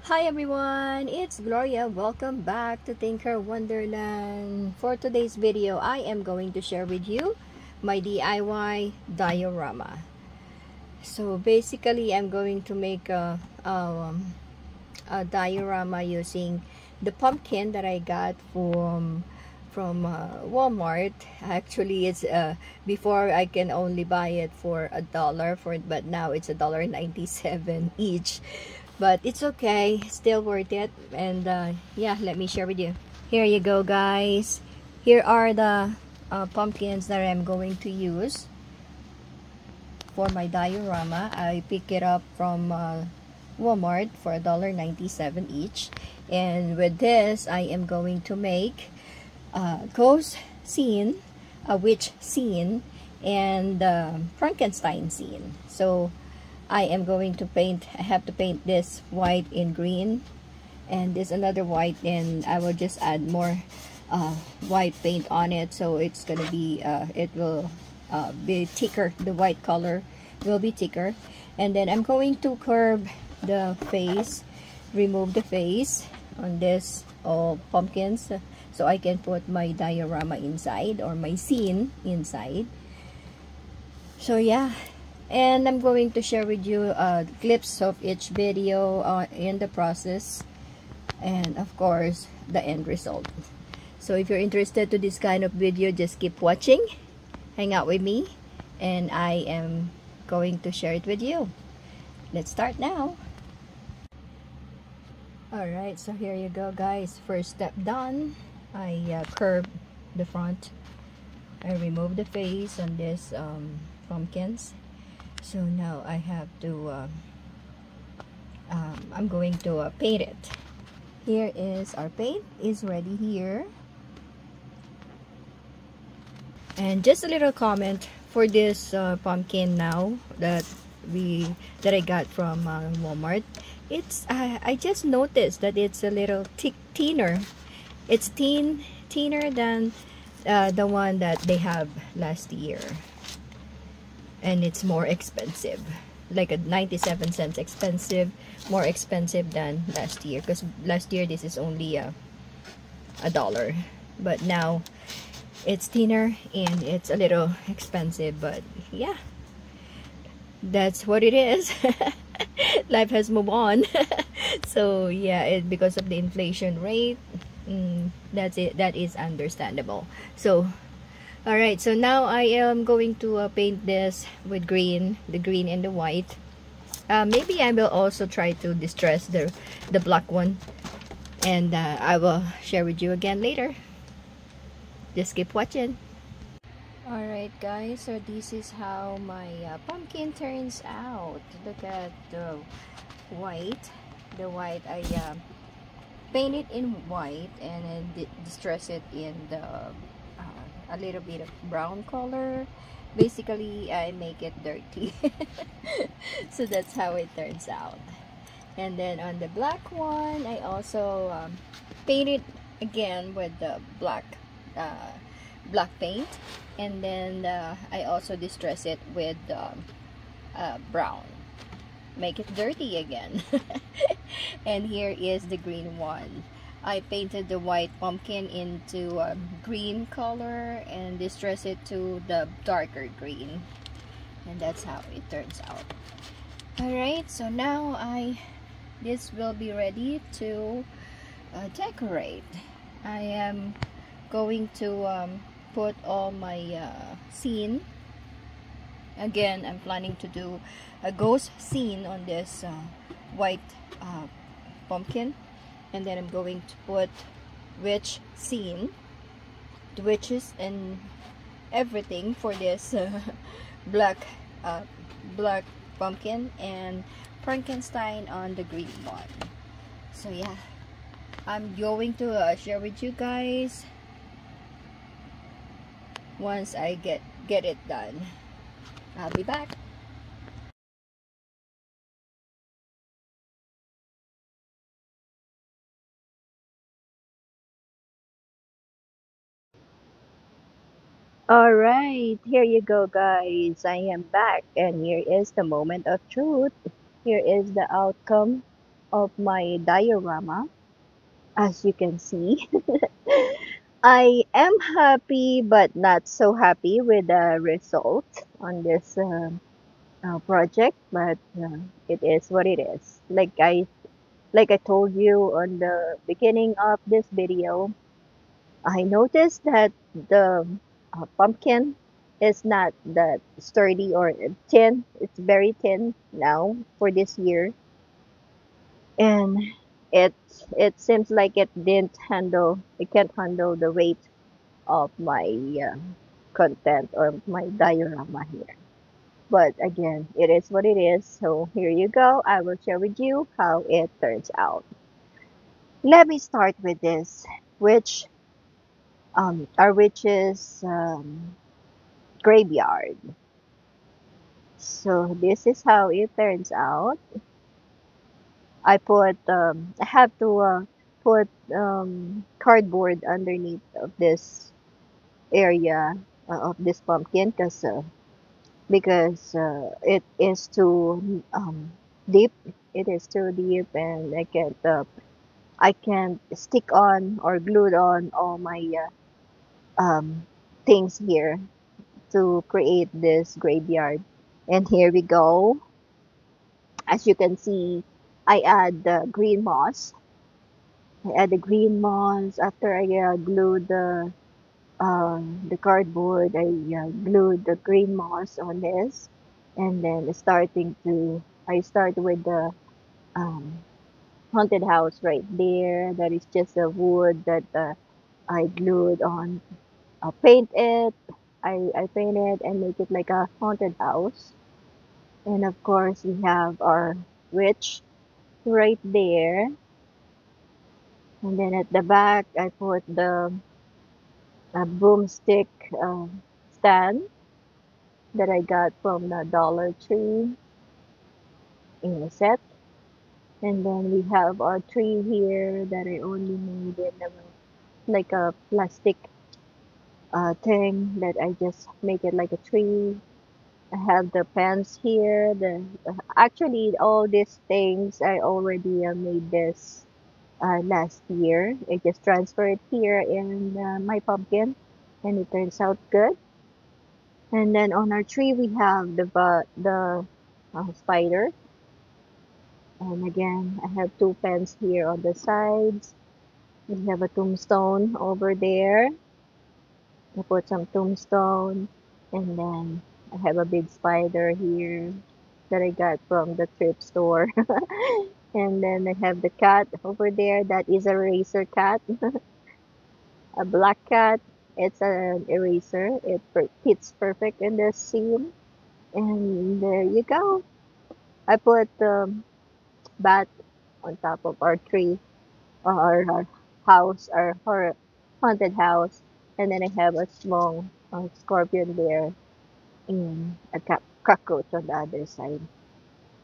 Hi everyone, it's Gloria. Welcome back to Tinker Wonderland. For today's video, I am going to share with you my DIY diorama. So basically, I'm going to make a diorama using the pumpkin that I got from Walmart. Actually, it's before I can only buy it for $1 for it, but now it's $1.97 each. But it's okay, still worth it. And yeah, let me share with you. Here you go, guys. Here are the pumpkins that I'm going to use for my diorama. I pick it up from Walmart for $1.97 each. And with this, I am going to make a ghost scene, a witch scene, and Frankenstein scene. So I am going to paint, I have to paint this white and green, and this another white, and I will just add more white paint on it, so it's gonna be it will be thicker. The white color will be thicker. And then I'm going to curve the face, remove the face on this pumpkins, so I can put my diorama inside, or my scene inside. So yeah, and I'm going to share with you clips of each video in the process, and of course the end result. So if you're interested to this kind of video, just keep watching, hang out with me, and I am going to share it with you. Let's start now. Alright, so here you go, guys. First step done. I curve the front. I remove the face on this pumpkins. So now I have to I'm going to paint it. Here is our paint is ready here. And just a little comment for this pumpkin now that I got from Walmart. It's I just noticed that it's a little thinner. It's thinner than the one that they have last year, and it's more expensive, like a 97 cents expensive, more expensive than last year, because last year this is only a dollar, but now it's thinner and it's a little expensive. But yeah, that's what it is. Life has moved on. So yeah, because of the inflation rate, that's it. That is understandable. So alright, so now I am going to paint this with green, the green and the white. Maybe I will also try to distress the black one, and I will share with you again later. Just keep watching. Alright guys, so this is how my pumpkin turns out. Look at the white. The white, I paint it in white and then distress it in the a little bit of brown color. Basically, I make it dirty. So that's how it turns out. And then on the black one, I also paint it again with the black paint, and then I also distress it with brown, make it dirty again. And here is the green one. I painted the white pumpkin into green color and distress it to the darker green, and that's how it turns out. Alright, so now this will be ready to decorate. I am going to put all my scene. Again, I'm planning to do a ghost scene on this white pumpkin, and then I'm going to put witch scene, the witches and everything for this black pumpkin, and Frankenstein on the green one. So yeah, I'm going to share with you guys once I get it done. I'll be back. Alright, here you go, guys. I am back, and here is the moment of truth. Here is the outcome. of my diorama. As you can see, I am happy but not so happy with the result on this project, but it is what it is. Like I told you on the beginning of this video, I noticed that the pumpkin is not that sturdy or thin. It's very thin now for this year, and it it seems like it can't handle the weight of my uh, content or my diorama here. But again, it is what it is. So here you go. I will share with you how it turns out. Let me start with this, which our witch's graveyard. So this is how it turns out. I have to put cardboard underneath of this area of this pumpkin because it is too deep. It is too deep, and I can't stick on or glued on all my things here to create this graveyard. And here we go. As you can see, I add the green moss. I add the green moss after I glued the cardboard. I glued the green moss on this, and then I start with the um, haunted house right there. That is just a wood that I glued on. Paint it. I paint it and make it like a haunted house. And of course, we have our witch right there. And then at the back, I put the broomstick uh, stand that I got from the Dollar Tree in a set. And then we have our tree here that I only made in like a plastic thing that I just make it like a tree. I have the pens here. Actually all these things I already made this last year. I just transfer it here in my pumpkin, and it turns out good. And then on our tree we have the spider. And again, I have two pens here on the sides. We have a tombstone over there. I put some tombstone, and then I have a big spider here that I got from the thrift store. And then I have the cat over there. That is a eraser cat, a black cat. It's an eraser. Fits perfect in the scene. And there you go. I put the bat on top of our tree, or our house, our haunted house. And then I have a small scorpion there and a cockroach on the other side.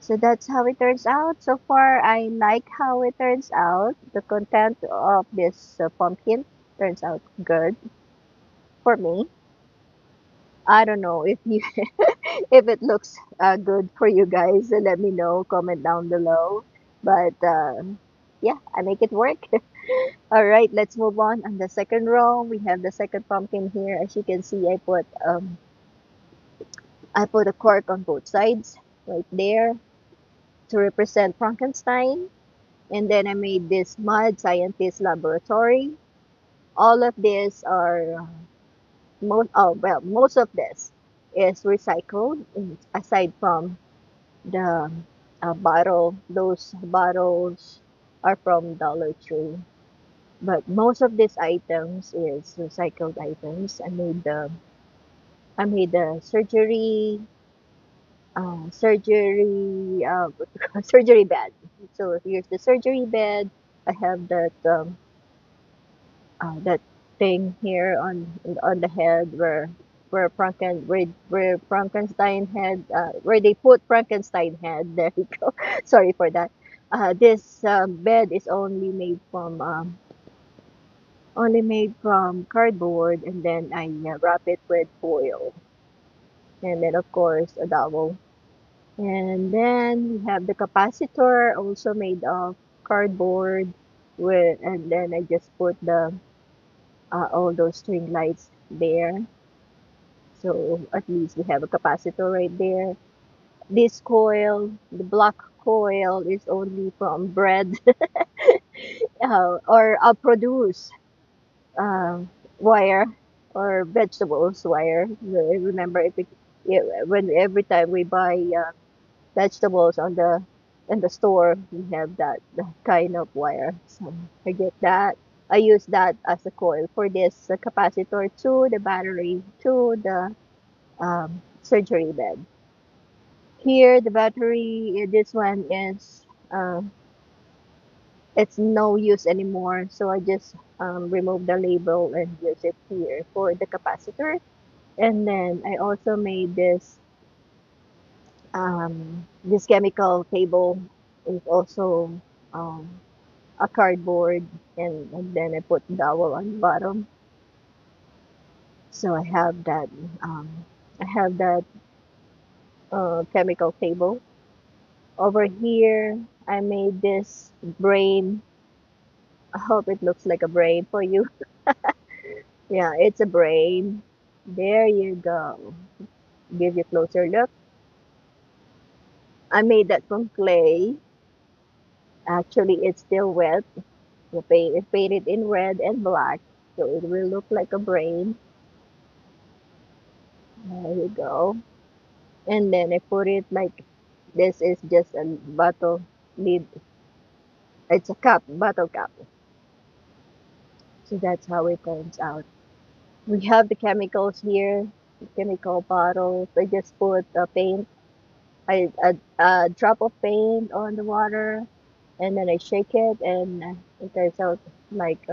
So that's how it turns out. So far, I like how it turns out. The content of this pumpkin turns out good for me. I don't know if you if it looks good for you guys. Let me know. Comment down below. But yeah, I make it work. All right, let's move on. On the second row, we have the second pumpkin here. As you can see, I put a cork on both sides right there to represent Frankenstein. And then I made this mud scientist laboratory. All of these are most of this is recycled aside from the bottle. Those bottles are from Dollar Tree. But most of these items is recycled items. I made the surgery bed. So here's the surgery bed. I have that thing here on the head where Frankenstein head where they put Frankenstein head. There you go. Sorry for that. This bed is only made from cardboard, and then I wrap it with foil, and then of course a dowel And then we have the capacitor, also made of cardboard. With and then I just put the all those string lights there. So at least we have a capacitor right there. This coil, the black coil, is only from bread or produce uh, wire or vegetables wire. Remember, when every time we buy vegetables on the in the store, we have that kind of wire. So I get that. I use that as a coil for this capacitor to the battery to the surgery bed. Here, the battery, this one is it's no use anymore. So I just remove the label and use it here for the capacitor. And then I also made this chemical table is also um, a cardboard, and then I put dowel on the bottom. So um, I have that chemical table. Over here, I made this brain. I hope it looks like a brain for you. Yeah, it's a brain. There you go. Give you a closer look. I made that from clay. Actually, it's still wet. It's painted in red and black, so it will look like a brain. There you go. And then I put it like this is just a bottle lid. It's a cup, bottle cap. So that's how it turns out. We have the chemicals here, the chemical bottles. I just put paint, a drop of paint on the water, and then I shake it, and it turns out like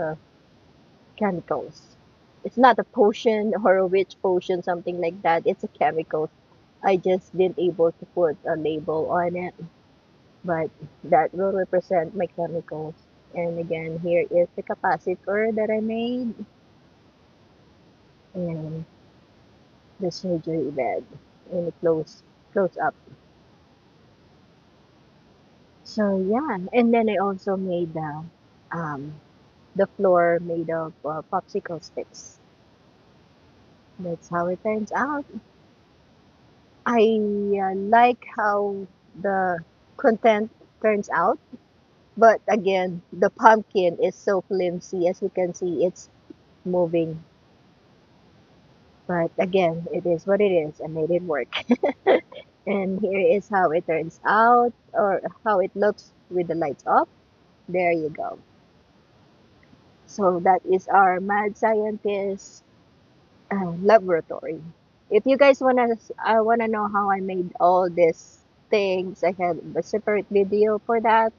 chemicals. It's not a potion or a witch potion, something like that. It's a chemical. I just didn't able to put a label on it, but that will represent my chemicals. And again, here is the capacitor that I made and the surgery bed and close up. So yeah, and then I also made the floor made of popsicle sticks. That's how it turns out. I like how the content turns out, but again, the pumpkin is so flimsy. As you can see, it's moving. But again, it is what it is. I made it work. And here is how it turns out, or how it looks with the lights off. There you go. So that is our mad scientist laboratory. If you guys wanna know how I made all these things, I have a separate video for that.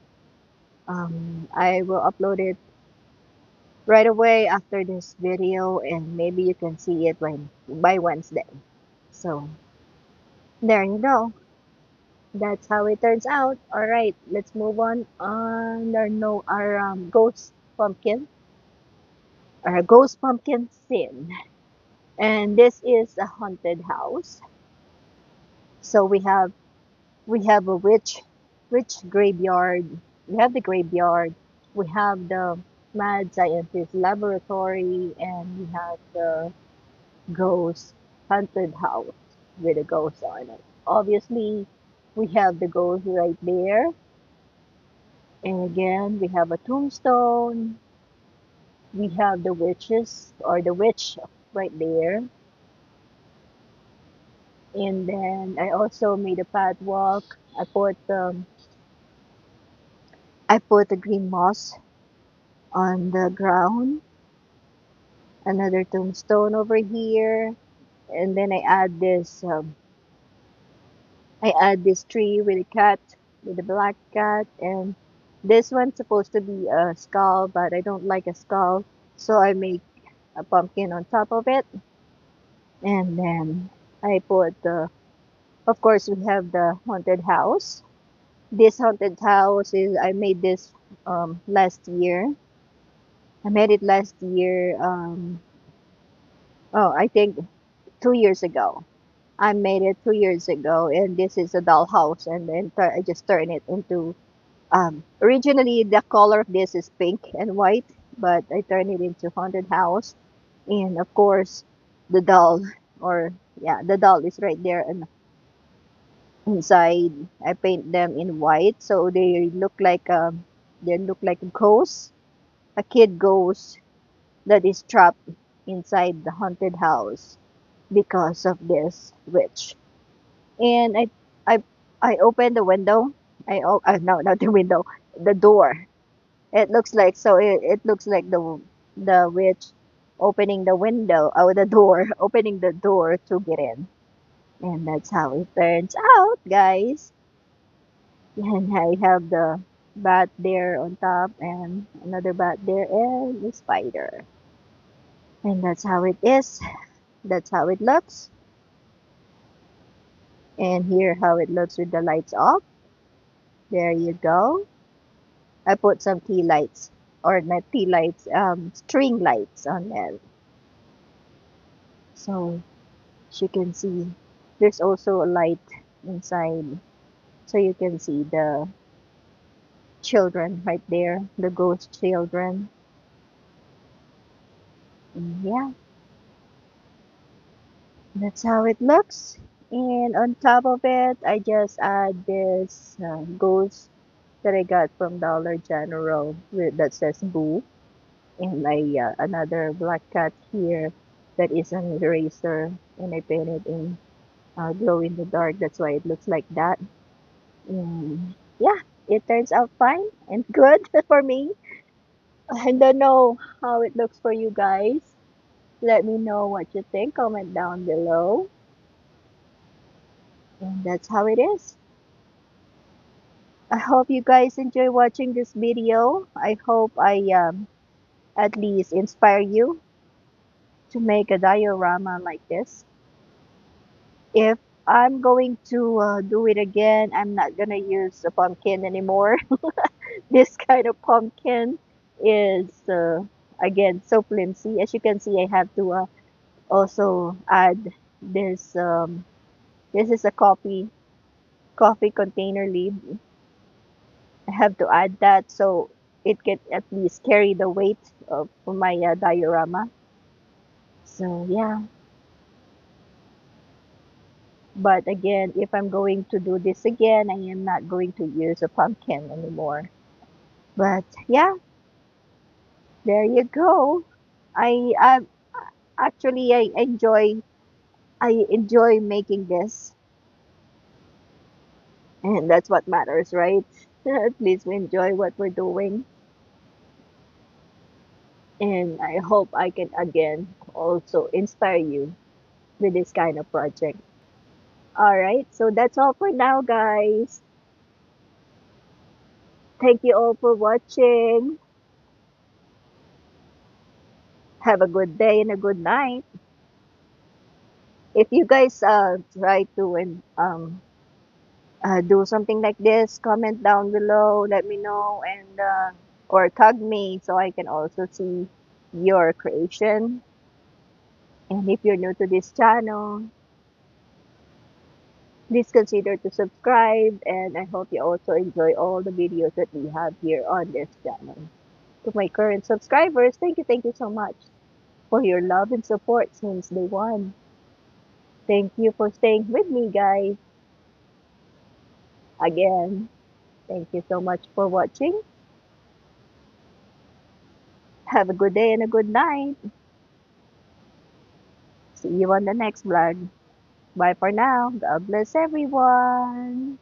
I will upload it right away after this video, and maybe you can see it by Wednesday. So there you go. That's how it turns out. All right, let's move on our no our ghost pumpkin, our ghost pumpkin scene. And this is a haunted house. So we have a witch graveyard. We have the graveyard. We have the mad scientist laboratory, and we have the ghost haunted house with a ghost on it. Obviously, we have the ghost right there. And again, we have a tombstone. We have the witches or the witch right there. And then I also made a path walk. I put the green moss on the ground. Another tombstone over here. And then I add this tree with a cat, with a black cat, and this one's supposed to be a skull, but I don't like a skull, so I make a pumpkin on top of it. And then I put of course, we have the haunted house. This haunted house I made this last year. I made it last year. Oh, I think 2 years ago. I made it 2 years ago, and this is a dollhouse, and then I just turn it into. Originally, the color of this is pink and white, but I turn it into haunted house, and of course, the doll, or yeah, the doll is right there and inside. I paint them in white, so they look like a ghost, a kid ghost that is trapped inside the haunted house because of this witch. And I I opened the window. No, not the window, the door. It looks like it looks like the witch opening the window, oh, the door, opening the door to get in. And that's how it turns out, guys. And I have the bat there on top and another bat there and the spider. And that's how it is. That's how it looks. And here how it looks with the lights off. There you go. I put some tea lights, or not tea lights, string lights on there. So as you can see, there's also a light inside. So you can see the children right there, the ghost children. And yeah, that's how it looks. And on top of it, I just add this ghost that I got from Dollar General that says Boo. And another black cat here that is an eraser. And I painted in glow in the dark. That's why it looks like that. And yeah, it turns out fine and good for me. I don't know how it looks for you guys. Let me know what you think. Comment down below. And that's how it is. I hope you guys enjoy watching this video. I hope I at least inspire you to make a diorama like this. If I'm going to do it again, I'm not gonna use a pumpkin anymore. This kind of pumpkin is again so flimsy. As you can see, I have to also add this. This is a coffee container lid. I have to add that so it can at least carry the weight of my diorama. So yeah, but again, if I'm going to do this again, I am not going to use a pumpkin anymore. But yeah, there you go. I actually I enjoy making this, and that's what matters, right? At least we enjoy what we're doing, and I hope I can again also inspire you with this kind of project. All right, so that's all for now, guys. Thank you all for watching. Have a good day and a good night. If you guys try to do something like this, comment down below, let me know, and or tag me so I can also see your creation. And if you're new to this channel, please consider to subscribe, and I hope you also enjoy all the videos that we have here on this channel. To my current subscribers, thank you so much for your love and support since day one. Thank you for staying with me, guys. Again, thank you so much for watching. Have a good day and a good night. See you on the next vlog. Bye for now. God bless everyone.